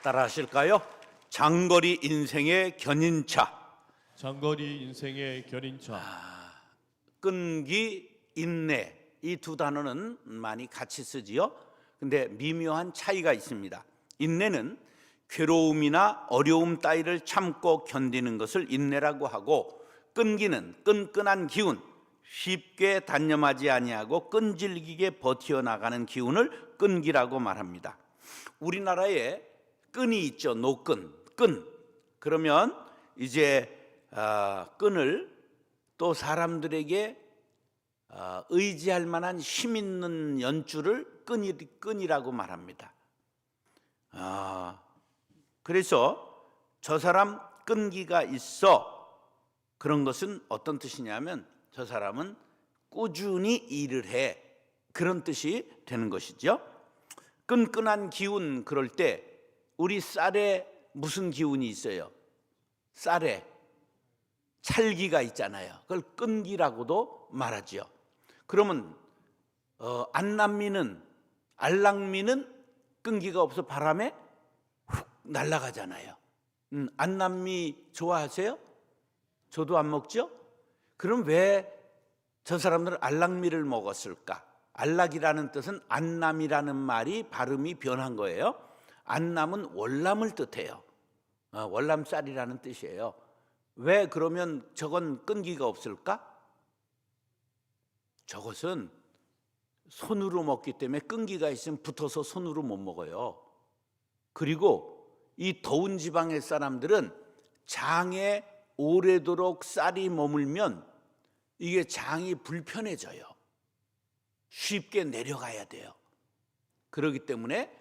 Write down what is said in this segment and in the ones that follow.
따라 하실까요? 장거리 인생의 견인차. 장거리 인생의 견인차. 끈기, 인내, 이 두 단어는 많이 같이 쓰지요. 근데 미묘한 차이가 있습니다. 인내는 괴로움이나 어려움 따위를 참고 견디는 것을 인내라고 하고, 끈기는 끈끈한 기운, 쉽게 단념하지 아니하고 끈질기게 버텨나가는 기운을 끈기라고 말합니다. 우리나라에 끈이 있죠. 노끈, 끈. 그러면 이제 끈을 또 사람들에게 의지할 만한 힘 있는 연줄을 끈이라고 말합니다. 그래서 저 사람 끈기가 있어, 그런 것은 어떤 뜻이냐면 저 사람은 꾸준히 일을 해, 그런 뜻이 되는 것이죠. 끈끈한 기운, 그럴 때 우리 쌀에 무슨 기운이 있어요? 쌀에 찰기가 있잖아요. 그걸 끈기라고도 말하죠. 그러면 안남미는, 알랑미는 끈기가 없어 바람에 훅 날아가잖아요. 안남미 좋아하세요? 저도 안 먹죠? 그럼 왜 저 사람들은 알랑미를 먹었을까? 알락이라는 뜻은 안남이라는 말이 발음이 변한 거예요. 안남은 월남을 뜻해요. 월남쌀이라는 뜻이에요. 왜 그러면 저건 끈기가 없을까? 저것은 손으로 먹기 때문에 끈기가 있으면 붙어서 손으로 못 먹어요. 그리고 이 더운 지방의 사람들은 장에 오래도록 쌀이 머물면 이게 장이 불편해져요. 쉽게 내려가야 돼요. 그렇기 때문에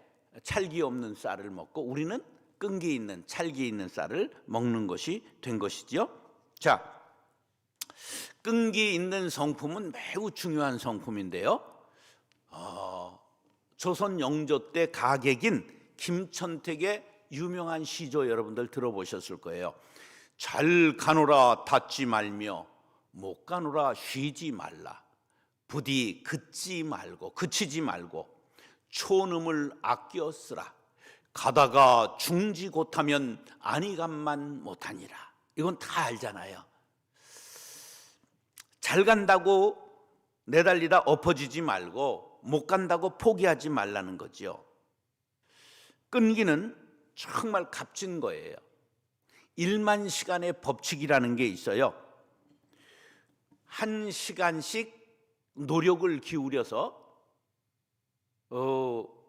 찰기 없는 쌀을 먹고 우리는 끈기 있는, 찰기 있는 쌀을 먹는 것이 된 것이죠. 자, 끈기 있는 성품은 매우 중요한 성품인데요. 조선 영조 때 가객인 김천택의 유명한 시조 여러분들 들어보셨을 거예요. 잘 가노라 닫지 말며 못 가노라 쉬지 말라. 부디 그치지 말고 초음을 아껴 쓰라. 가다가 중지 못하면 안이감만 못하니라. 이건 다 알잖아요. 잘 간다고 내달리다 엎어지지 말고 못 간다고 포기하지 말라는 거죠. 끈기는 정말 값진 거예요. 1만 시간의 법칙이라는 게 있어요. 1시간씩 노력을 기울여서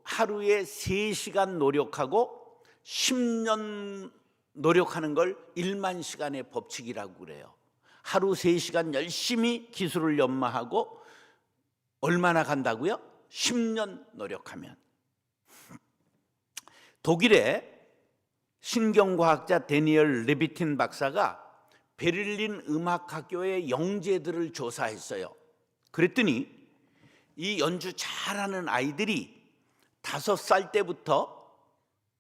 하루에 3시간 노력하고 10년 노력하는 걸 1만 시간의 법칙이라고 그래요. 하루 3시간 열심히 기술을 연마하고 얼마나 간다고요? 10년 노력하면. 독일의 신경과학자 데니엘 레비틴 박사가 베를린 음악학교의 영재들을 조사했어요. 그랬더니 이 연주 잘하는 아이들이 5살 때부터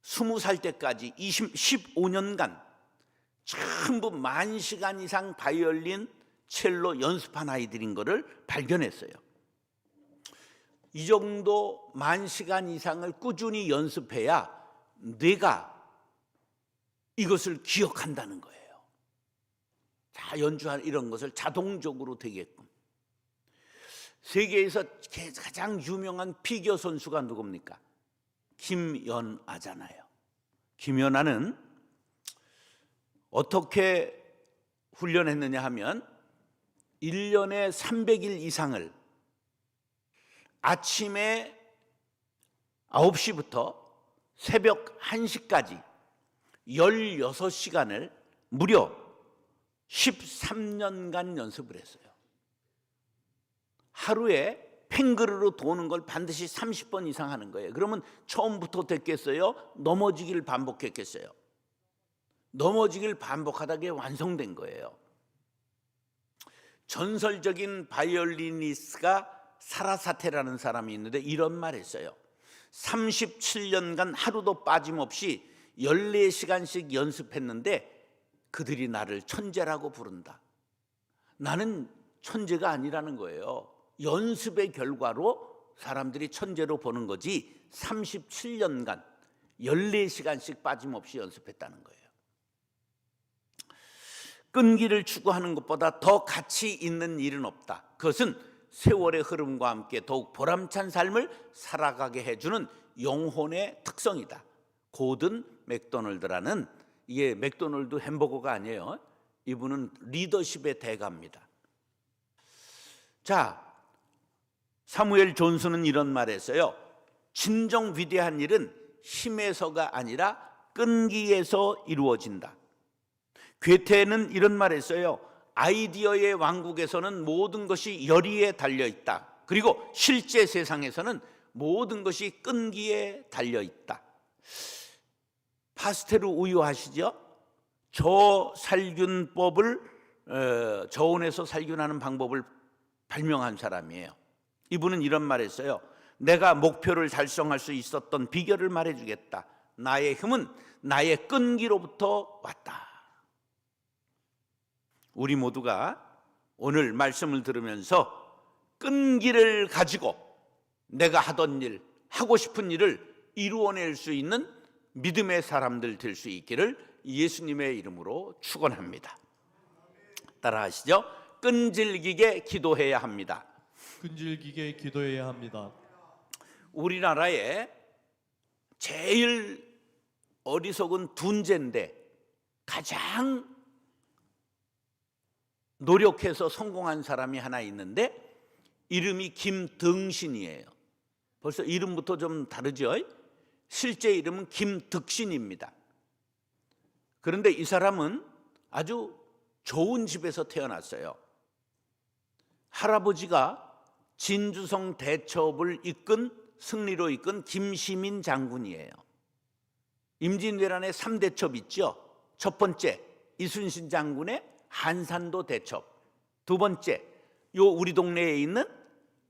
20살 때까지 15년간 전부 10,000시간 이상 바이올린, 첼로 연습한 아이들인 것을 발견했어요. 이 정도 10,000시간 이상을 꾸준히 연습해야 뇌가 이것을 기억한다는 거예요. 자, 연주하는 이런 것을 자동적으로 되게끔. 세계에서 가장 유명한 피겨 선수가 누굽니까? 김연아잖아요. 김연아는 어떻게 훈련했느냐 하면 1년에 300일 이상을 아침에 9시부터 새벽 1시까지 16시간을 무려 13년간 연습을 했어요. 하루에 팽그르르 도는 걸 반드시 30번 이상 하는 거예요. 그러면 처음부터 됐겠어요? 넘어지기를 반복했겠어요? 넘어지기를 반복하다가 완성된 거예요. 전설적인 바이올리니스트가 사라사테라는 사람이 있는데 이런 말 했어요. 37년간 하루도 빠짐없이 14시간씩 연습했는데 그들이 나를 천재라고 부른다. 나는 천재가 아니라는 거예요. 연습의 결과로 사람들이 천재로 보는 거지 37년간 14시간씩 빠짐없이 연습했다는 거예요. 끈기를 추구하는 것보다 더 가치 있는 일은 없다. 그것은 세월의 흐름과 함께 더욱 보람찬 삶을 살아가게 해주는 영혼의 특성이다. 고든 맥도널드라는, 이게 맥도널드 햄버거가 아니에요. 이분은 리더십의 대가입니다. 자, 사무엘 존슨은 이런 말을 했어요. 진정 위대한 일은 힘에서가 아니라 끈기에서 이루어진다. 괴테는 이런 말을 했어요. 아이디어의 왕국에서는 모든 것이 열의에 달려있다. 그리고 실제 세상에서는 모든 것이 끈기에 달려있다. 파스테르 우유 아시죠? 저살균법을, 저온에서 살균하는 방법을 발명한 사람이에요. 이분은 이런 말을 했어요. 내가 목표를 달성할 수 있었던 비결을 말해주겠다. 나의 힘은 나의 끈기로부터 왔다. 우리 모두가 오늘 말씀을 들으면서 끈기를 가지고 내가 하던 일, 하고 싶은 일을 이루어낼 수 있는 믿음의 사람들 될 수 있기를 예수님의 이름으로 축원합니다. 따라하시죠. 끈질기게 기도해야 합니다. 끈질기게 기도해야 합니다. 우리나라에 제일 어리석은 둔재인데 가장 노력해서 성공한 사람이 하나 있는데 이름이 김등신이에요. 벌써 이름부터 좀 다르죠? 실제 이름은 김득신입니다. 그런데 이 사람은 아주 좋은 집에서 태어났어요. 할아버지가 진주성 대첩을 승리로 이끈 김시민 장군이에요. 임진왜란의 3대첩 있죠. 첫 번째 이순신 장군의 한산도 대첩, 두 번째 요 우리 동네에 있는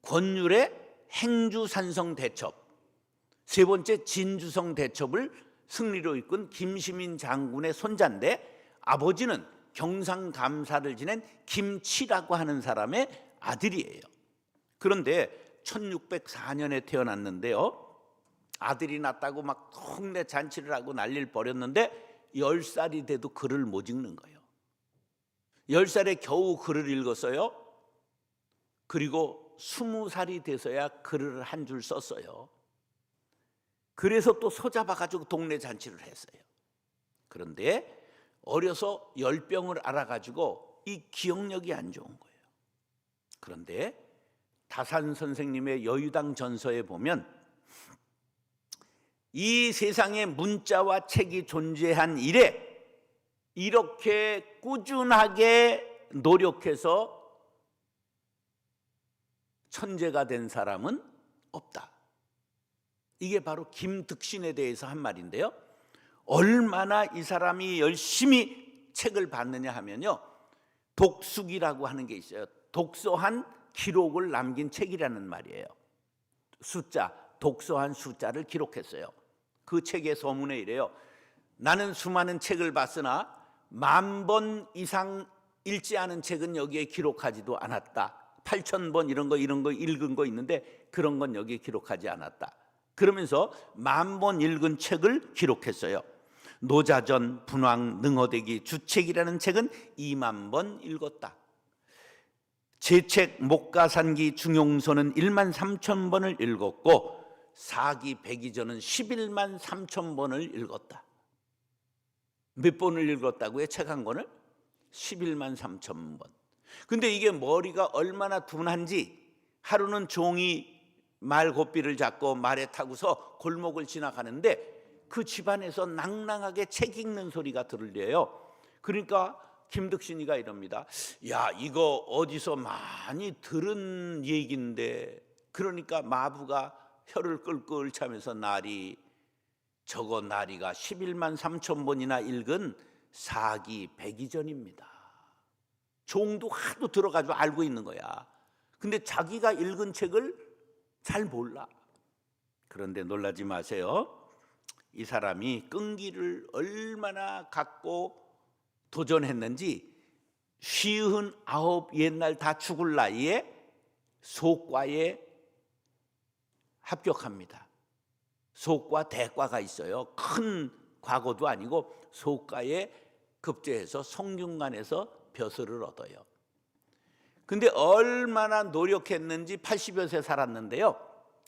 권율의 행주산성 대첩, 세 번째 진주성 대첩을 승리로 이끈 김시민 장군의 손자인데 아버지는 경상감사를 지낸 김치라고 하는 사람의 아들이에요. 그런데 1604년에 태어났는데요, 아들이 낳았다고 막 동네 잔치를 하고 난리를 벌였는데 10살이 돼도 글을 못 읽는 거예요. 10살에 겨우 글을 읽었어요. 그리고 20살이 돼서야 글을 한 줄 썼어요. 그래서 또 소잡아가지고 동네 잔치를 했어요. 그런데 어려서 열병을 앓아가지고 이 기억력이 안 좋은 거예요. 그런데 다산 선생님의 여유당 전서에 보면 이 세상에 문자와 책이 존재한 이래 이렇게 꾸준하게 노력해서 천재가 된 사람은 없다. 이게 바로 김득신에 대해서 한 말인데요. 얼마나 이 사람이 열심히 책을 봤느냐 하면요, 독숙이라고 하는 게 있어요. 독서한 기록을 남긴 책이라는 말이에요. 독서한 숫자를 기록했어요. 그 책의 서문에 이래요. 나는 수많은 책을 봤으나 10,000번 이상 읽지 않은 책은 여기에 기록하지도 않았다. 8,000번 이런 거 읽은 거 있는데 그런 건 여기에 기록하지 않았다. 그러면서 10,000번 읽은 책을 기록했어요. 노자전, 분왕, 능어대기, 주책이라는 책은 20,000번 읽었다. 제 책 목가산기 중용서는 13,000번을 읽었고 사기 백이전은 113,000번을 읽었다. 몇 번을 읽었다고요? 책 한 권을? 113,000번. 근데 이게 머리가 얼마나 둔한지 하루는 종이 말고삐를 잡고 말에 타고서 골목을 지나가는데 그 집안에서 낭낭하게 책 읽는 소리가 들려요. 그러니까 김득신이가 이럽니다. 야, 이거 어디서 많이 들은 얘기인데. 그러니까 마부가 혀를 끌끌 차면서 저거 나리가 113,000번이나 읽은 사기 백이전입니다. 종도 하도 들어가지고 알고 있는 거야. 근데 자기가 읽은 책을 잘 몰라. 그런데 놀라지 마세요. 이 사람이 끈기를 얼마나 갖고 도전했는지 59 옛날 다 죽을 나이에 속과에 합격합니다. 소과 대과가 있어요. 큰 과거도 아니고 소과에 급제해서 성균관에서 벼슬을 얻어요. 근데 얼마나 노력했는지 80여 세 살았는데요.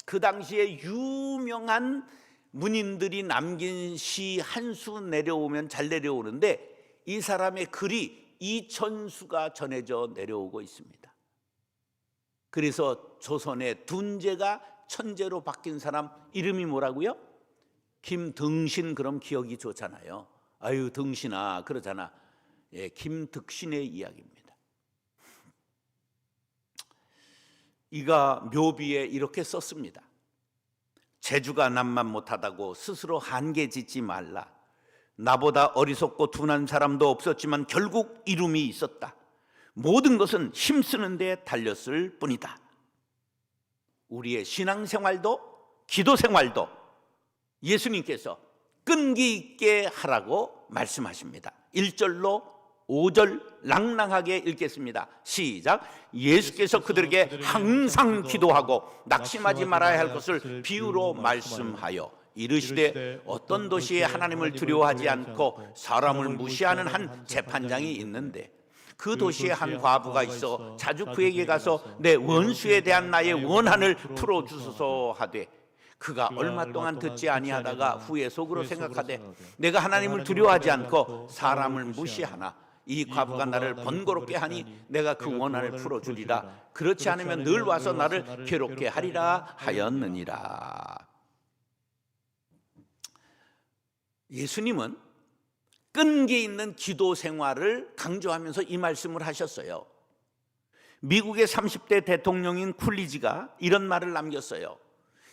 그 당시에 유명한 문인들이 남긴 시 한 수 내려오면 잘 내려오는데 이 사람의 글이 2,000수가 전해져 내려오고 있습니다. 그래서 조선의 둔제가 천제로 바뀐 사람 이름이 뭐라고요? 김등신. 그럼 기억이 좋잖아요. 아유 등신아 그러잖아. 예, 김득신의 이야기입니다. 이가 묘비에 이렇게 썼습니다. 재주가 남만 못하다고 스스로 한계 짓지 말라. 나보다 어리석고 둔한 사람도 없었지만 결국 이름이 있었다. 모든 것은 힘쓰는 데 달렸을 뿐이다. 우리의 신앙생활도 기도생활도 예수님께서 끈기 있게 하라고 말씀하십니다. 1절로 5절 낭낭하게 읽겠습니다. 시작. 예수께서 그들에게 항상 기도하고 낙심하지 말아야 할 것을 비유로 말씀하여 이르시되 어떤 도시에 하나님을 두려워하지 않고 사람을 무시하는 한 재판장이 있는데 그 도시에 한 과부가 있어 자주 그에게 가서 내 원수에 대한 나의 원한을 풀어주소서 하되 그가 얼마 동안 듣지 아니하다가 후에 속으로 생각하되 내가 하나님을 두려워하지 않고 사람을 무시하나 이 과부가 나를 번거롭게 하니 내가 그 원한을 풀어주리라. 그렇지 않으면 늘 와서 나를 괴롭게 하리라 하였느니라. 예수님은 끈기 있는 기도 생활을 강조하면서 이 말씀을 하셨어요. 미국의 30대 대통령인 쿨리지가 이런 말을 남겼어요.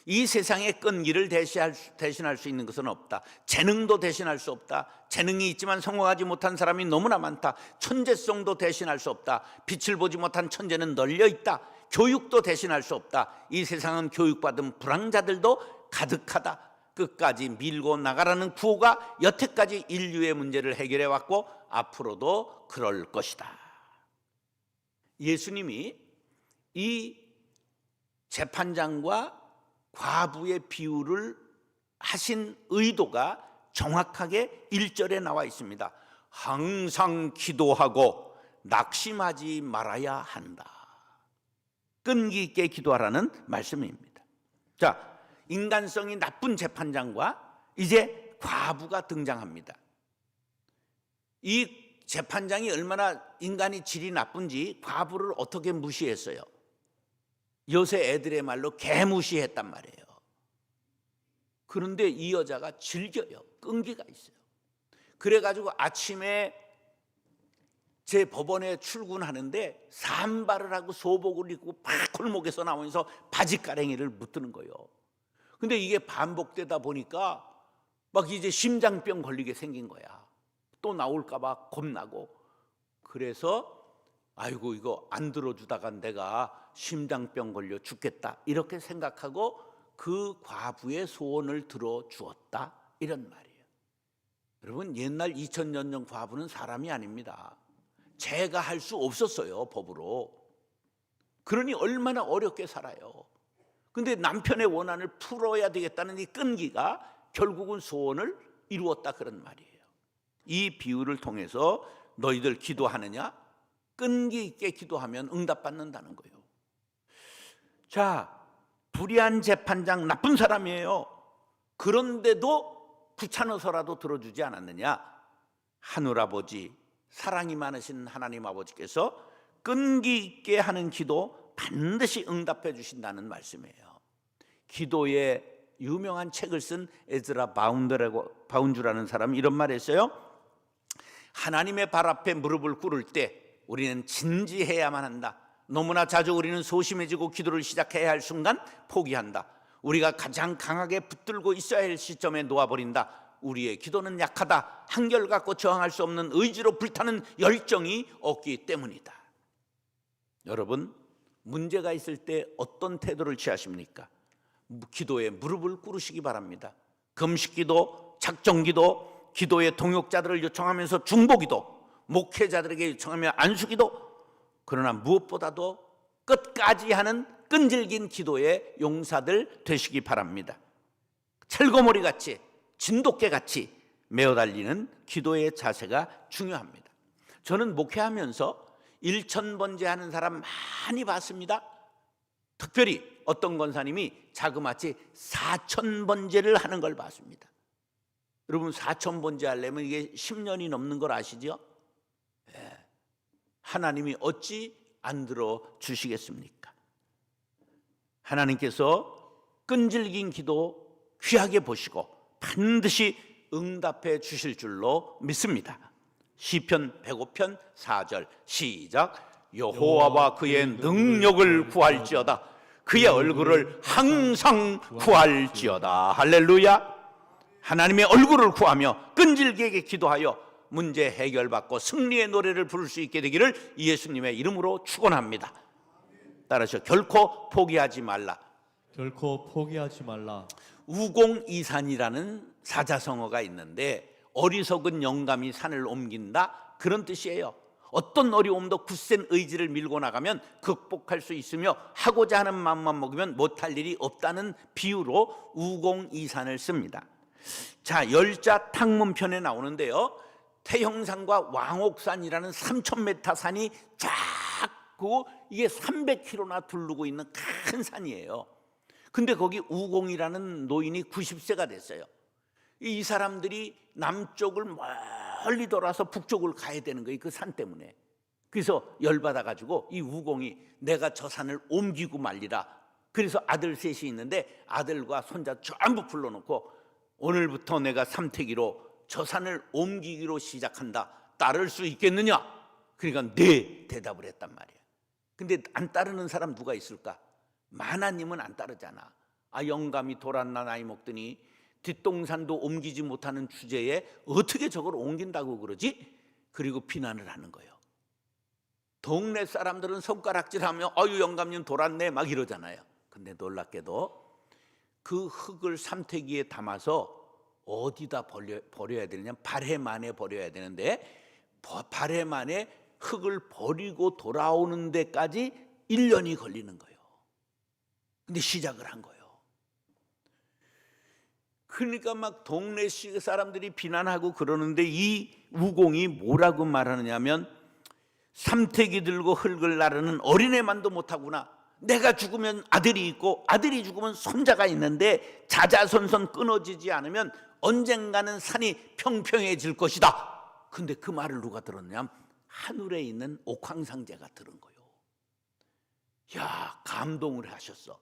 이 세상의 끈기를 대신할 수 있는 것은 없다. 재능도 대신할 수 없다. 재능이 있지만 성공하지 못한 사람이 너무나 많다. 천재성도 대신할 수 없다. 빛을 보지 못한 천재는 널려 있다. 교육도 대신할 수 없다. 이 세상은 교육받은 불황자들도 가득하다. 끝까지 밀고 나가라는 구호가 여태까지 인류의 문제를 해결해 왔고 앞으로도 그럴 것이다. 예수님이 이 재판장과 과부의 비유를 하신 의도가 정확하게 1절에 나와 있습니다. 항상 기도하고 낙심하지 말아야 한다. 끈기 있게 기도하라는 말씀입니다. 자, 인간성이 나쁜 재판장과 이제 과부가 등장합니다. 이 재판장이 얼마나 인간이 질이 나쁜지 과부를 어떻게 무시했어요? 요새 애들의 말로 개무시했단 말이에요. 그런데 이 여자가 즐겨요. 끈기가 있어요. 그래가지고 아침에 제 법원에 출근하는데 산발을 하고 소복을 입고 막 골목에서 나오면서 바지가랭이를 묶는 거예요. 근데 이게 반복되다 보니까 막 이제 심장병 걸리게 생긴 거야. 또 나올까 봐 겁나고. 그래서 아이고 이거 안 들어주다가 내가 심장병 걸려 죽겠다 이렇게 생각하고 그 과부의 소원을 들어주었다 이런 말이에요. 여러분 옛날 2000년 전 과부는 사람이 아닙니다. 제가 할 수 없었어요 법으로. 그러니 얼마나 어렵게 살아요. 근데 남편의 원한을 풀어야 되겠다는 이 끈기가 결국은 소원을 이루었다 그런 말이에요. 이 비유를 통해서 너희들 기도하느냐? 끈기 있게 기도하면 응답받는다는 거예요. 자, 불의한 재판장 나쁜 사람이에요. 그런데도 귀찮아서라도 들어주지 않았느냐? 하늘아버지, 사랑이 많으신 하나님 아버지께서 끈기 있게 하는 기도 반드시 응답해 주신다는 말씀이에요. 기도의 유명한 책을 쓴 에즈라 바운주라는 사람이 이런 말을 했어요. 하나님의 발 앞에 무릎을 꿇을 때 우리는 진지해야만 한다. 너무나 자주 우리는 소심해지고 기도를 시작해야 할 순간 포기한다. 우리가 가장 강하게 붙들고 있어야 할 시점에 놓아버린다. 우리의 기도는 약하다. 한결같고 저항할 수 없는 의지로 불타는 열정이 없기 때문이다. 여러분, 문제가 있을 때 어떤 태도를 취하십니까? 기도에 무릎을 꿇으시기 바랍니다. 금식기도, 작정기도, 기도의 동역자들을 요청하면서 중보기도, 목회자들에게 요청하며 안수기도, 그러나 무엇보다도 끝까지 하는 끈질긴 기도의 용사들 되시기 바랍니다. 철거머리 같이 진돗개 같이 메어 달리는 기도의 자세가 중요합니다. 저는 목회하면서 1,000번째 하는 사람 많이 봤습니다. 특별히 어떤 권사님이 자그마치 4,000번째를 하는 걸 봤습니다. 여러분 4,000번째 하려면 이게 10년이 넘는 걸 아시죠? 하나님이 어찌 안 들어주시겠습니까? 하나님께서 끈질긴 기도 귀하게 보시고 반드시 응답해 주실 줄로 믿습니다. 시편 105편 4절 시작. 여호와와 그의 능력을 구할지어다. 그의 얼굴을 항상 구할지어다. 할렐루야. 하나님의 얼굴을 구하며 끈질기게 기도하여 문제 해결받고 승리의 노래를 부를 수 있게 되기를 예수님의 이름으로 축원합니다. 따라서 결코 포기하지 말라. 결코 포기하지 말라. 우공이산이라는 사자성어가 있는데 어리석은 영감이 산을 옮긴다 그런 뜻이에요. 어떤 어려움도 굳센 의지를 밀고 나가면 극복할 수 있으며 하고자 하는 마음만 먹으면 못할 일이 없다는 비유로 우공이산을 씁니다. 자, 열자 탕문편에 나오는데요, 태형산과 왕옥산이라는 3,000m 산이 작고 이게 300km나 두르고 있는 큰 산이에요. 근데 거기 우공이라는 노인이 90세가 됐어요. 이 사람들이 남쪽을 멀리 돌아서 북쪽을 가야 되는 거예요, 그 산 때문에. 그래서 열받아 가지고 이 우공이 내가 저 산을 옮기고 말리라. 그래서 아들 셋이 있는데 아들과 손자 전부 불러놓고 오늘부터 내가 삼태기로 저 산을 옮기기로 시작한다. 따를 수 있겠느냐? 그러니까 네 대답을 했단 말이야. 근데 안 따르는 사람 누가 있을까? 만화님은 안 따르잖아. 아, 영감이 돌았나 나이 먹더니 뒷동산도 옮기지 못하는 주제에 어떻게 저걸 옮긴다고 그러지? 그리고 비난을 하는 거예요. 동네 사람들은 손가락질하며 아유 영감님 돌았네 막 이러잖아요. 근데 놀랍게도 그 흙을 삼태기에 담아서 어디다 버려야 되느냐? 발해만 안에 버려야 되는데 발해만 안에 흙을 버리고 돌아오는 데까지 1년이 걸리는 거예요. 근데 시작을 한 거예요. 그러니까 막 동네 사람들이 비난하고 그러는데 이 우공이 뭐라고 말하느냐면 삼태기 들고 흙을 나르는 어린애만도 못하구나. 내가 죽으면 아들이 있고 아들이 죽으면 손자가 있는데 자자손손 끊어지지 않으면 언젠가는 산이 평평해질 것이다. 근데 그 말을 누가 들었냐면 하늘에 있는 옥황상제가 들은 거예요. 야, 감동을 하셨어.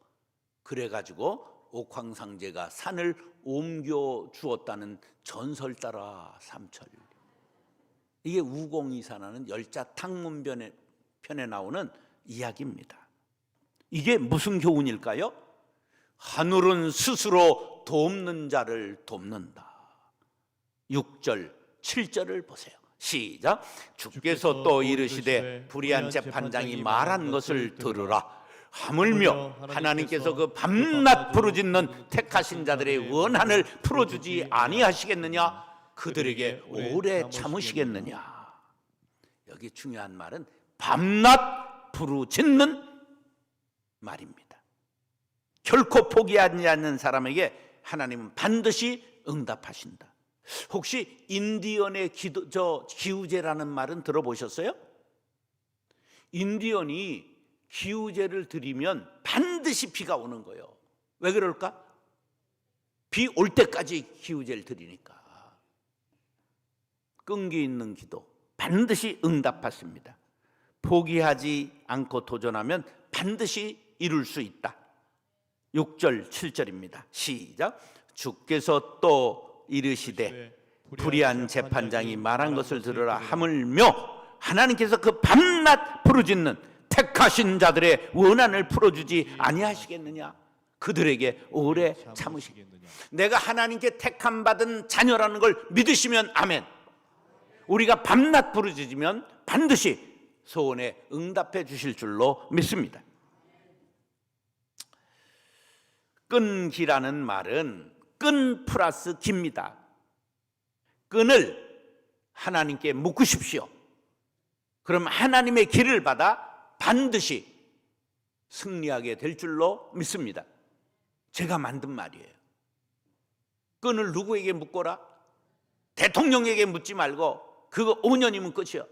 그래가지고 옥황상제가 산을 옮겨 주었다는 전설 따라 삼철. 이게 우공이산하는 열자 탕문편에 나오는 이야기입니다. 이게 무슨 교훈일까요? 하늘은 스스로 돕는 자를 돕는다. 6절 7절을 보세요. 시작. 주께서 또 이르시되 불의한 재판장이 말한 것을 들으라. 하물며 하나님께서 그 밤낮 부르짖는 택하신 자들의 원한을 풀어주지 아니하시겠느냐? 그들에게 오래 참으시겠느냐? 여기 중요한 말은 밤낮 부르짖는 말입니다. 결코 포기하지 않는 사람에게 하나님은 반드시 응답하신다. 혹시 인디언의 기우제라는 말은 들어보셨어요? 인디언이 기우제를 드리면 반드시 비가 오는 거예요. 왜 그럴까? 비 올 때까지 기우제를 드리니까. 끈기 있는 기도 반드시 응답받습니다. 포기하지 않고 도전하면 반드시 이룰 수 있다. 6절 7절입니다. 시작. 주께서 또 이르시되 불의한 재판장이 말한 것을 들으라. 하물며 하나님께서 그 밤낮 부르짖는 택하신 자들의 원한을 풀어주지 아니하시겠느냐? 그들에게 오래 참으시겠느냐? 내가 하나님께 택함 받은 자녀라는 걸 믿으시면 아멘. 우리가 밤낮 부르짖으면 반드시 소원에 응답해 주실 줄로 믿습니다. 끈기라는 말은 끈 플러스 기입니다. 끈을 하나님께 묶으십시오. 그럼 하나님의 길을 받아 반드시 승리하게 될 줄로 믿습니다. 제가 만든 말이에요. 끈을 누구에게 묶어라? 대통령에게 묻지 말고 그거 5년이면 끝이야.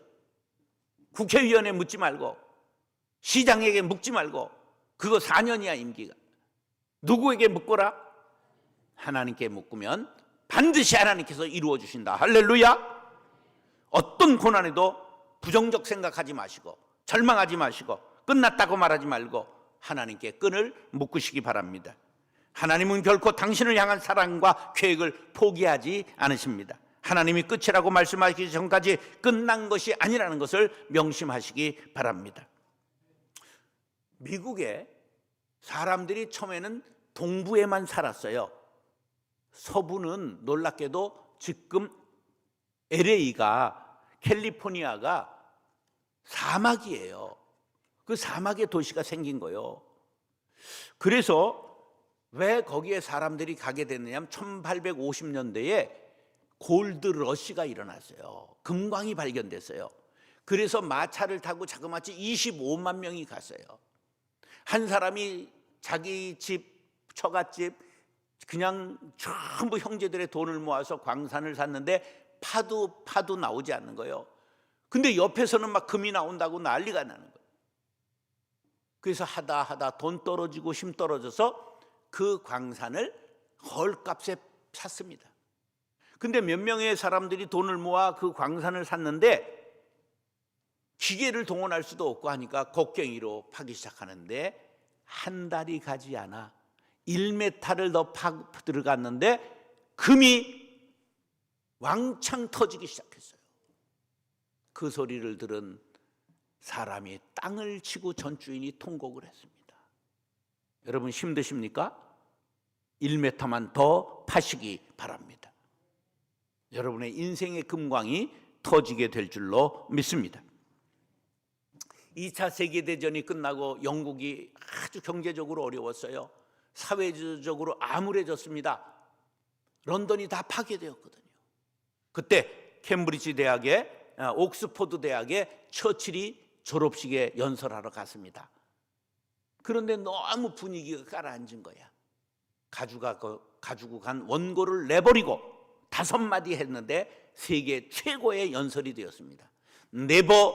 국회의원에 묻지 말고 시장에게 묻지 말고 그거 4년이야 임기가. 누구에게 묶어라? 하나님께 묶으면 반드시 하나님께서 이루어 주신다. 할렐루야. 어떤 고난에도 부정적 생각하지 마시고 절망하지 마시고 끝났다고 말하지 말고 하나님께 끈을 묶으시기 바랍니다. 하나님은 결코 당신을 향한 사랑과 계획을 포기하지 않으십니다. 하나님이 끝이라고 말씀하시기 전까지 끝난 것이 아니라는 것을 명심하시기 바랍니다. 미국에 사람들이 처음에는 동부에만 살았어요. 서부는 놀랍게도 지금 LA가 캘리포니아가 사막이에요. 그 사막에 도시가 생긴 거예요. 그래서 왜 거기에 사람들이 가게 됐느냐면 1850년대에 골드 러시가 일어났어요. 금광이 발견됐어요. 그래서 마차를 타고 자그마치 25만 명이 갔어요. 한 사람이 자기 집, 처갓집 그냥 전부 형제들의 돈을 모아서 광산을 샀는데 파도 나오지 않는 거예요. 근데 옆에서는 막 금이 나온다고 난리가 나는 거예요. 그래서 하다 돈 떨어지고 힘 떨어져서 그 광산을 헐값에 샀습니다. 근데 몇 명의 사람들이 돈을 모아 그 광산을 샀는데 기계를 동원할 수도 없고 하니까 곡괭이로 파기 시작하는데 한 달이 가지 않아 1m를 더 들어갔는데 금이 왕창 터지기 시작했어요. 그 소리를 들은 사람이 땅을 치고 전주인이 통곡을 했습니다. 여러분 힘드십니까? 1m만 더 파시기 바랍니다. 여러분의 인생의 금광이 터지게 될 줄로 믿습니다. 2차 세계대전이 끝나고 영국이 아주 경제적으로 어려웠어요. 사회적으로 암울해졌습니다. 런던이 다 파괴되었거든요. 그때 캠브리지 대학에 옥스퍼드 대학에 처칠이 졸업식에 연설하러 갔습니다. 그런데 너무 분위기가 가라앉은 거야. 가지고 간 원고를 내버리고 5마디 했는데 세계 최고의 연설이 되었습니다. Never,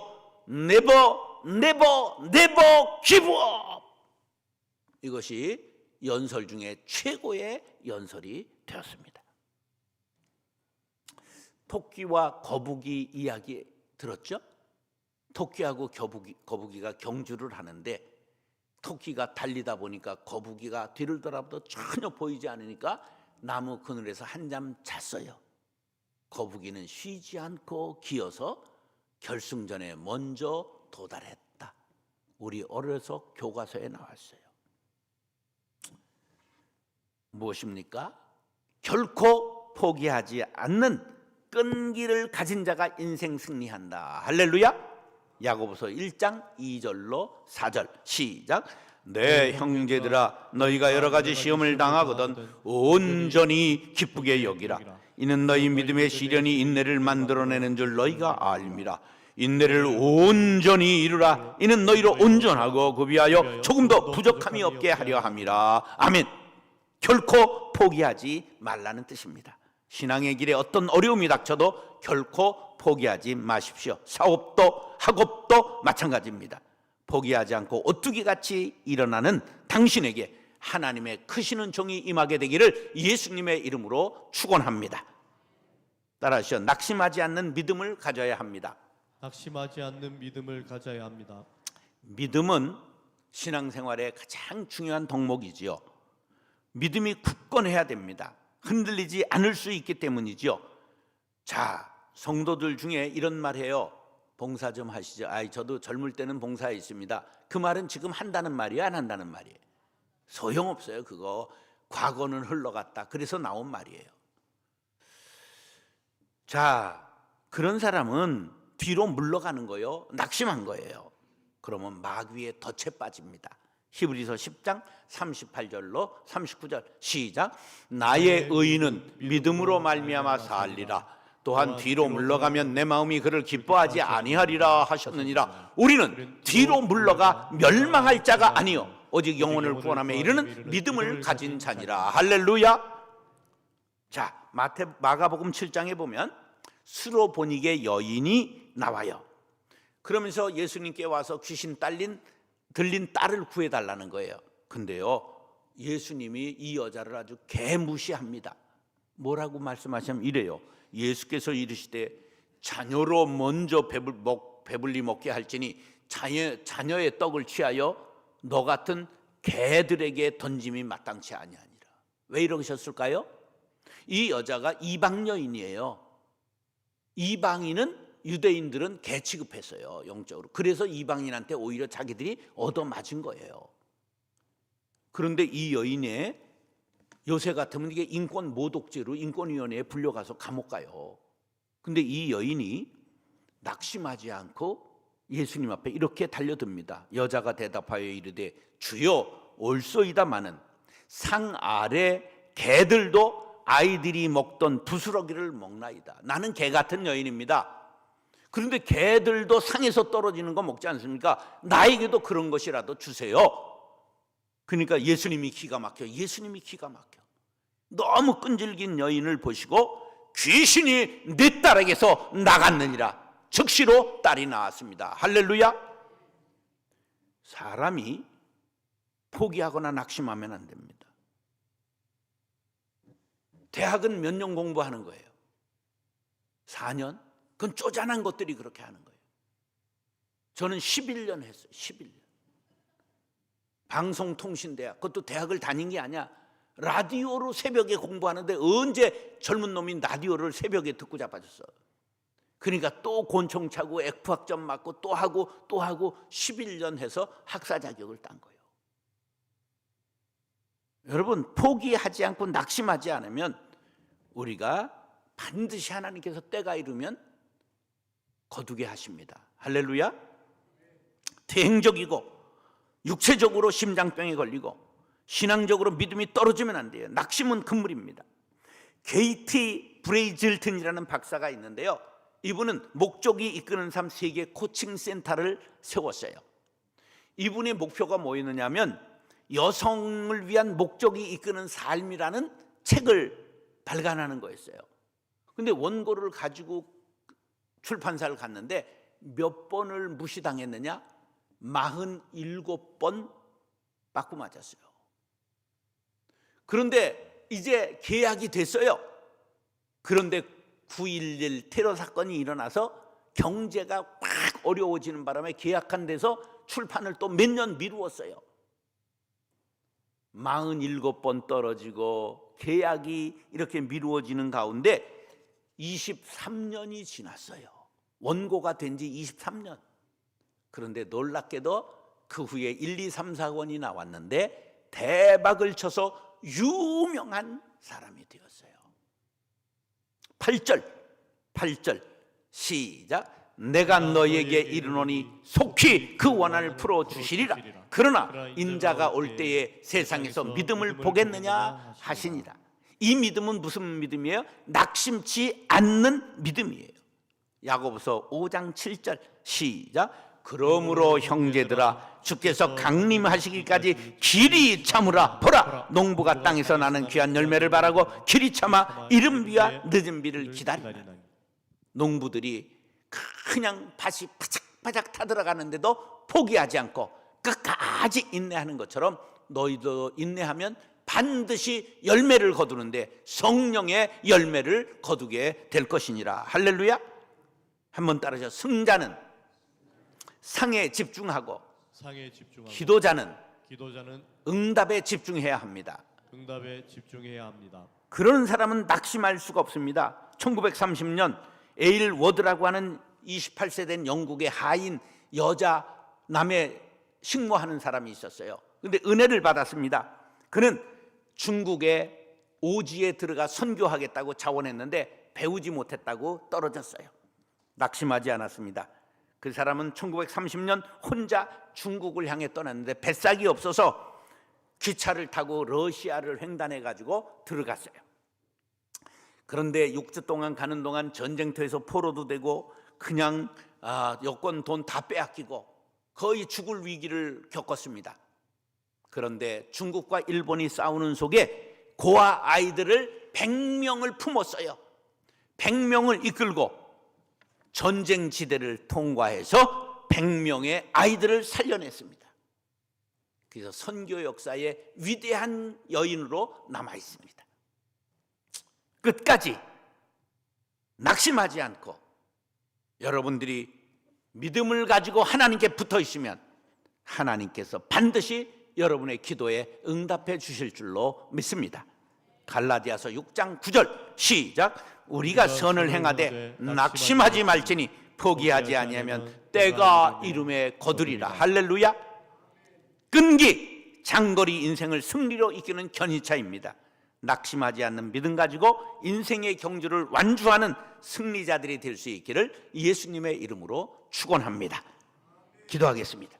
never, never, never give up. 이것이 연설 중에 최고의 연설이 되었습니다. 토끼와 거북이 이야기 들었죠? 토끼하고 거북이가 경주를 하는데 토끼가 달리다 보니까 거북이가 뒤를 돌아봐도 전혀 보이지 않으니까 나무 그늘에서 한잠 잤어요. 거북이는 쉬지 않고 기어서 결승전에 먼저 도달했다. 우리 어려서 교과서에 나왔어요. 무엇입니까? 결코 포기하지 않는 끈기를 가진 자가 인생 승리한다. 할렐루야. 야고보서 1장 2절로 4절 시작. 내 형제들아 너희가 여러 가지 시험을 당하거든 온전히 기쁘게 여기라. 이는 너희 믿음의 시련이 인내를 만들어내는 줄 너희가 알미라. 인내를 온전히 이루라. 이는 너희로 온전하고 구비하여 조금도 부족함이 없게 하려 함이라. 아멘. 결코 포기하지 말라는 뜻입니다. 신앙의 길에 어떤 어려움이 닥쳐도 결코 포기하지 마십시오. 사업도 학업도 마찬가지입니다. 포기하지 않고 오뚜기같이 일어나는 당신에게 하나님의 크시는 종이 임하게 되기를 예수님의 이름으로 축원합니다. 따라하시오. 낙심하지 않는 믿음을 가져야 합니다. 낙심하지 않는 믿음을 가져야 합니다. 믿음은 신앙생활의 가장 중요한 덕목이지요. 믿음이 굳건해야 됩니다. 흔들리지 않을 수 있기 때문이죠. 자, 성도들 중에 이런 말 해요. 봉사 좀 하시죠. 저도 젊을 때는 봉사했습니다. 그 말은 지금 한다는 말이에요, 안 한다는 말이에요? 소용없어요. 그거 과거는 흘러갔다. 그래서 나온 말이에요. 자, 그런 사람은 뒤로 물러가는 거예요. 낙심한 거예요. 그러면 마귀의 덫에 빠집니다. 히브리서 10장 38절로 39절 시작. 나의 의인은 믿음으로 말미암아 살리라. 또한 뒤로 물러가면 내 마음이 그를 기뻐하지 아니하리라 하셨느니라. 우리는 뒤로 물러가 멸망할 자가 아니요 오직 영혼을 구원하며 이르는 믿음을 가진 자니라. 할렐루야. 자, 마가복음 7장에 보면 수로보닉의 여인이 나와요. 그러면서 예수님께 와서 귀신 들린 딸을 구해달라는 거예요. 근데요, 예수님이 이 여자를 아주 개무시합니다. 뭐라고 말씀하시면 이래요. 예수께서 이르시되 자녀로 먼저 배불리 먹게 할지니 자녀의 떡을 취하여 너 같은 개들에게 던짐이 마땅치 아니하니라. 왜 이러셨을까요? 이 여자가 이방 여인이에요. 이방인은 유대인들은 개 취급했어요, 영적으로. 그래서 이방인한테 오히려 자기들이 얻어맞은 거예요. 그런데 이 여인의 요새 같으면 이게 인권 모독죄로 인권위원회에 불려가서 감옥 가요. 근데 이 여인이 낙심하지 않고 예수님 앞에 이렇게 달려듭니다. 여자가 대답하여 이르되 주여 올소이다마는 상 아래 개들도 아이들이 먹던 부스러기를 먹나이다. 나는 개 같은 여인입니다. 그런데 개들도 상에서 떨어지는 거 먹지 않습니까? 나에게도 그런 것이라도 주세요. 그러니까 예수님이 기가 막혀. 너무 끈질긴 여인을 보시고 귀신이 내 딸에게서 나갔느니라. 즉시로 딸이 나왔습니다. 할렐루야. 사람이 포기하거나 낙심하면 안 됩니다. 대학은 몇 년 공부하는 거예요? 4년? 그건 쪼잔한 것들이 그렇게 하는 거예요. 저는 11년 했어요. 11년. 방송통신대학, 그것도 대학을 다닌 게 아니야. 라디오로 새벽에 공부하는데 언제 젊은 놈이 라디오를 새벽에 듣고 자빠졌어. 그러니까 또 곤충 차고 F학점 맞고 또 하고 11년 해서 학사 자격을 딴 거예요. 여러분, 포기하지 않고 낙심하지 않으면 우리가 반드시 하나님께서 때가 이르면 거두게 하십니다. 할렐루야. 대행적이고 육체적으로 심장병에 걸리고 신앙적으로 믿음이 떨어지면 안 돼요. 낙심은 금물입니다. 게이티 브레이즐튼이라는 박사가 있는데요, 이분은 목적이 이끄는 삶 세계 코칭 센터를 세웠어요. 이분의 목표가 뭐였느냐면 여성을 위한 목적이 이끄는 삶이라는 책을 발간하는 거였어요. 근데 원고를 가지고 출판사를 갔는데 몇 번을 무시당했느냐? 47번 맞고 맞았어요. 그런데 이제 계약이 됐어요. 그런데 9.11 테러 사건이 일어나서 경제가 확 어려워지는 바람에 계약한 데서 출판을 또 몇 년 미루었어요. 47번 떨어지고 계약이 이렇게 미루어지는 가운데 23년이 지났어요. 원고가 된 지 23년. 그런데 놀랍게도 그 후에 1, 2, 3, 4권이 나왔는데 대박을 쳐서 유명한 사람이 되었어요. 8절 시작. 내가 너에게 이르노니 속히 그 원한을 풀어주시리라. 그러나 인자가 올 때에 세상에서 믿음을 보겠느냐 하시니라. 이 믿음은 무슨 믿음이에요? 낙심치 않는 믿음이에요. 야고보서 5장 7절 시작. 그러므로 형제들아 주께서 강림하시기까지 길이 참으라. 보라, 농부가 땅에서 나는 귀한 열매를 바라고 길이 참아 이른 비와 늦은 비를 기다리라. 농부들이 그냥 밭이 바짝바짝 타들어가는데도 포기하지 않고 끝까지 인내하는 것처럼 너희도 인내하면 반드시 열매를 거두는데 성령의 열매를 거두게 될 것이니라. 할렐루야. 한번 따라서 승자는 상에 집중하고 기도자는 응답에 집중해야 합니다. 그런 사람은 낙심할 수가 없습니다. 1930년 에일 워드라고 하는 28세 된 영국의 하인 여자 남에 식모하는 사람이 있었어요. 그런데 은혜를 받았습니다. 그는 중국의 오지에 들어가 선교하겠다고 자원했는데 배우지 못했다고 떨어졌어요. 낙심하지 않았습니다. 그 사람은 1930년 혼자 중국을 향해 떠났는데 뱃삭이 없어서 기차를 타고 러시아를 횡단해 가지고 들어갔어요. 그런데 6주 동안 가는 동안 전쟁터에서 포로도 되고 그냥 여권 돈 다 빼앗기고 거의 죽을 위기를 겪었습니다. 그런데 중국과 일본이 싸우는 속에 고아 아이들을 100명을 품었어요. 100명을 이끌고 전쟁 지대를 통과해서 100명의 아이들을 살려냈습니다. 그래서 선교 역사의 위대한 여인으로 남아 있습니다. 끝까지 낙심하지 않고 여러분들이 믿음을 가지고 하나님께 붙어 있으면 하나님께서 반드시 여러분의 기도에 응답해 주실 줄로 믿습니다. 갈라디아서 6장 9절 시작. 우리가 선을 행하되 낙심하지 말지니 포기하지 아니하면 때가 이름에 거두리라. 할렐루야. 끈기, 장거리 인생을 승리로 이끄는 견인차입니다. 낙심하지 않는 믿음 가지고 인생의 경주를 완주하는 승리자들이 될 수 있기를 예수님의 이름으로 축원합니다. 기도하겠습니다.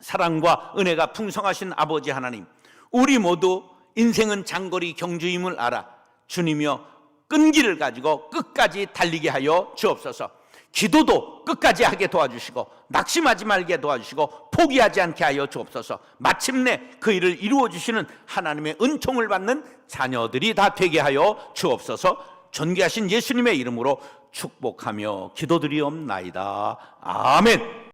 사랑과 은혜가 풍성하신 아버지 하나님, 우리 모두 인생은 장거리 경주임을 알아 주님이여 끈기를 가지고 끝까지 달리게 하여 주옵소서. 기도도 끝까지 하게 도와주시고 낙심하지 말게 도와주시고 포기하지 않게 하여 주옵소서. 마침내 그 일을 이루어 주시는 하나님의 은총을 받는 자녀들이 다 되게 하여 주옵소서. 존귀하신 예수님의 이름으로 축복하며 기도드리옵나이다. 아멘.